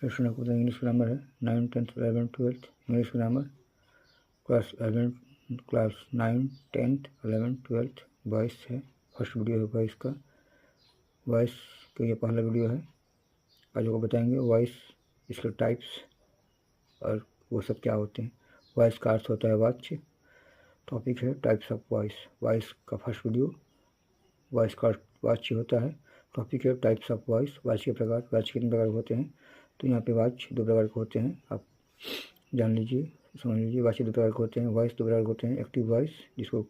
Question आपको बताएंगे English grammar है 9, 10, 11, 12 इंग्लिश ग्रामर क्लास 9, 10, 11, 12 वॉइस है। फर्स्ट वीडियो है वॉइस का। वॉइस का ये पहला वीडियो है। आज आपको बताएंगे वॉइस, इसके टाइप्स और वो सब क्या होते हैं। वॉइस का अर्थ होता है वाच्य। टॉपिक है टाइप्स ऑफ वॉइस। वॉइस का फर्स्ट वीडियो। वॉइस का अर्थ वाच्य होता है। टॉपिक है टाइप्स ऑफ वॉइस। वाच्य के प्रकार। वाच्य कितने प्रकार के होते हैं, तो यहाँ पे वाच्य 2 प्रकार के होते हैं, आप जान लीजिए, समझ लीजिए। वाच्य 2 प्रकार के होते हैं। वॉइस 2 प्रकार के होते हैं। एक्टिव वॉइस जिसको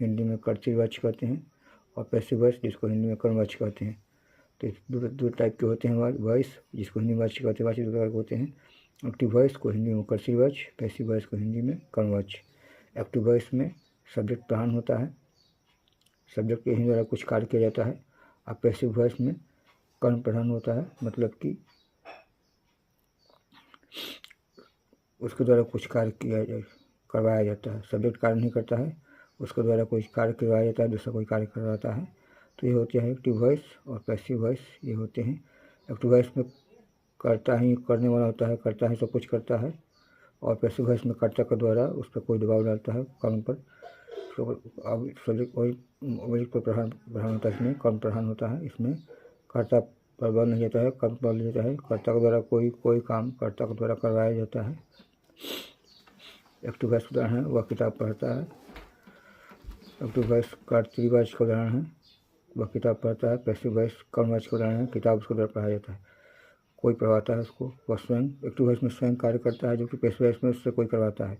हिंदी में कर्तव्य वाच्य कहते हैं, और पैसिव वॉइस जिसको हिंदी में कर्म वाच्य कहते हैं। तो दो टाइप के होते हैं वॉइस, जिसको हिंदी में वाच्य कहते हैं। वाच्य 2 प्रकार के होते हैं। एक्टिव वॉइस को हिंदी में कर्तव्य वाच्य, पैसिव वॉइस को हिंदी में कर्म वाच्य। एक्टिव वॉइस में सब्जेक्ट प्रधान होता है, सब्जेक्ट के ही द्वारा कुछ कार्य किया जाता है। और पैसिव वॉइस में कर्म प्रधान होता है, मतलब कि उसके द्वारा कुछ कार्य करवाया जाता है। सब्जेक्ट कार्य नहीं करता है, उसके द्वारा कोई कार्य करवाया जाता है, दूसरा कोई कार्य करवाता है। तो ये होते हैं एक्टिव वॉइस और पैसिव वॉइस, ये होते हैं। एक्टिव वॉइस में करता ही करने वाला होता है, करता है सब कुछ करता है। और पैसिव वॉइस में कर्ता के द्वारा उस पर कोई दबाव डालता है कर्म पर। अब सब्जेक्ट ऑब्जेक्ट पर प्रधान होता है, इसमें कर्म प्रधान होता है। इसमें कर्ता पर बल नहीं जाता है, कर्म पर बल जाता है। कर्ता के द्वारा कोई काम कर्ता के द्वारा करवाया जाता है। एक्टिव वॉइस उदाहरण है, वह किताब पढ़ता है। एक्टिव वॉइस कर्तव्य वाच्य का उदाहरण है, वह किताब पढ़ता है। पैसिव वॉइस कर्म वाच्य का उदाहरण है, किताब उसके द्वारा पढ़ाया जाता है, कोई पढ़वाता है उसको, वह स्वयं। एक्टिव वॉइस में स्वयं कार्य करता है, जबकि पैसिव वॉइस में उससे कोई करवाता है।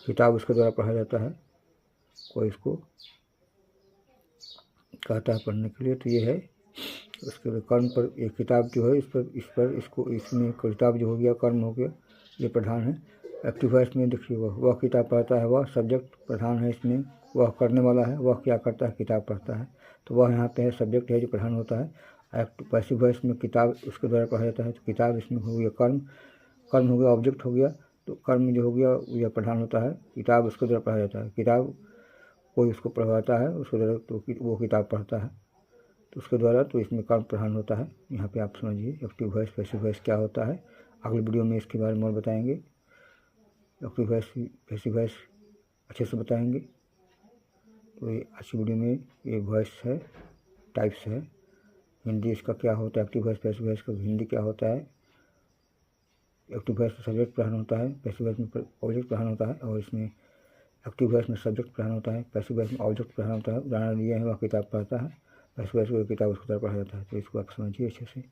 किताब उसके द्वारा पढ़ाया जाता है, कोई इसको कहता है पढ़ने के लिए। तो ये है उसके कर्म पर। ये किताब जो है इसमें किताब जो हो गया, कर्म हो गया, ये प्रधान है। एक्टिव वॉइस में देखिए, वह किताब पढ़ता है, वह सब्जेक्ट प्रधान है इसमें। वह करने वाला है, वह क्या करता है, किताब पढ़ता है। तो वह यहाँ पे है, सब्जेक्ट है जो प्रधान होता है। पैसिव वॉइस में किताब उसके द्वारा पढ़ा जाता है, तो किताब इसमें हो गया कर्म। कर्म हो गया, ऑब्जेक्ट हो गया। तो कर्म जो हो गया यह प्रधान होता है, किताब उसके द्वारा पढ़ा जाता है। किताब कोई उसको पढ़वाता है, उसके द्वारा तो वो किताब पढ़ता है, तो उसके द्वारा। तो इसमें कर्म प्रधान होता है। यहाँ पे आप समझिए एक्टिव वॉइस पैसिव वॉइस क्या होता है। अगले वीडियो में इसके बारे में और बताएंगे। एक्टिव वॉइस पैसिव वॉइस अच्छे से बताएंगे। तो ये अच्छी वीडियो में ये वॉइस है, टाइप्स है। हिंदी इसका क्या होता है, एक्टिव वॉइस पैसिव वॉइस का हिंदी क्या होता है। एक्टिव वॉइस में सब्जेक्ट प्रधान होता है, पैसिव वॉइस में ऑब्जेक्ट प्रधान होता है। और इसमें एक्टिव वॉइस में सब्जेक्ट प्रधान होता है, पैसिव वॉइस में ऑब्जेक्ट प्रधान होता है। उदाहरण दिए हैं, वह किताब पढ़ता है। पैसिव वॉइस में किताब उसकी तरफ पढ़ा जाता है। तो इसको आप समझिए अच्छे से।